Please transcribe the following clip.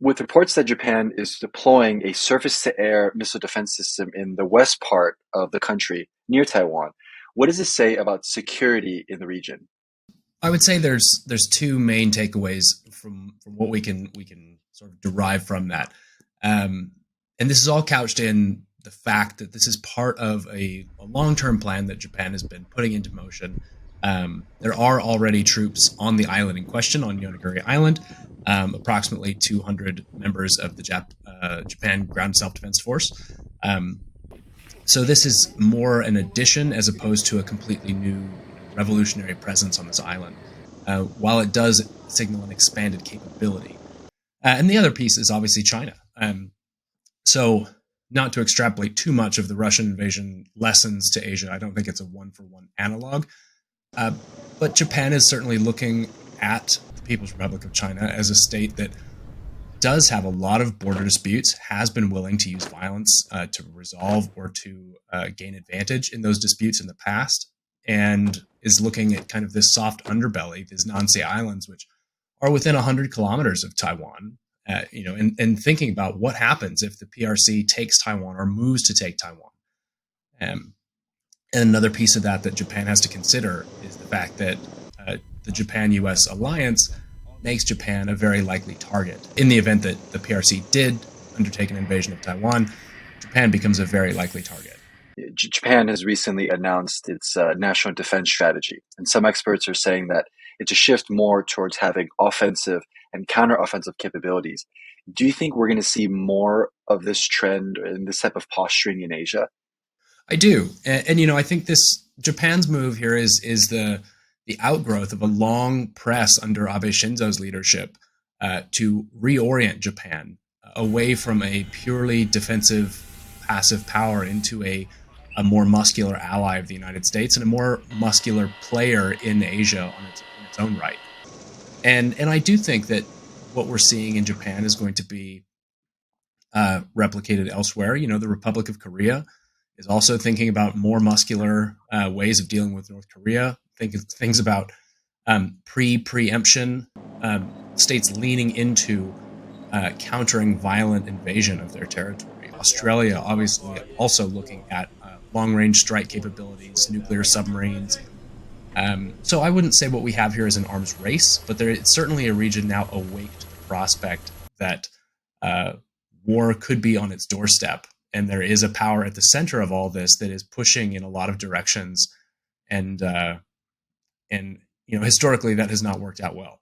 With reports that Japan is deploying a surface-to-air missile defense system in the west part of the country near Taiwan, what does this say about security in the region? I would say there's two main takeaways from what we can sort of derive from that, um, and this is all couched in the fact that this is part of a long term plan that Japan has been putting into motion. There are already troops on the island in question, on Yonaguni Island, approximately 200 members of the Japan Ground Self Defense Force. Um, so this is more an addition as opposed to a completely new, revolutionary presence on this island. While it does signal an expanded capability, and the other piece is obviously China. So not to extrapolate too much of the Russian invasion lessons to Asia, I don't think it's a one for one analog. Uh, but Japan is certainly looking at the People's Republic of China as a state that does have a lot of border disputes, has been willing to use violence to resolve or to gain advantage in those disputes in the past, and is looking at kind of this soft underbelly, these Nansei Islands, which are within 100 kilometers of Taiwan. And thinking about what happens if the PRC takes Taiwan or moves to take Taiwan. Um, and another piece of that Japan has to consider is the fact that the Japan-U.S. alliance makes Japan a very likely target. In the event that the PRC did undertake an invasion of Taiwan, Japan becomes a very likely target. Japan has recently announced its national defense strategy, and some experts are saying that it's a shift more towards having offensive and counter-offensive capabilities. Do you think we're going to see more of this trend and this type of posturing in Asia? I do, and I think this Japan's move here is the outgrowth of a long press under Abe Shinzo's leadership to reorient Japan away from a purely defensive, passive power into a more muscular ally of the United States and a more muscular player in Asia in its own right. And I do think that what we're seeing in Japan is going to be replicated elsewhere. The Republic of Korea is also thinking about more muscular ways of dealing with North Korea. Think things about preemption, states leaning into countering violent invasion of their territory. Australia, obviously, also looking at long range strike capabilities, nuclear submarines. So I wouldn't say what we have here is an arms race, but there is certainly a region now awake to the prospect that uh, war could be on its doorstep. And there is a power at the center of all this that is pushing in a lot of directions, and historically that has not worked out well.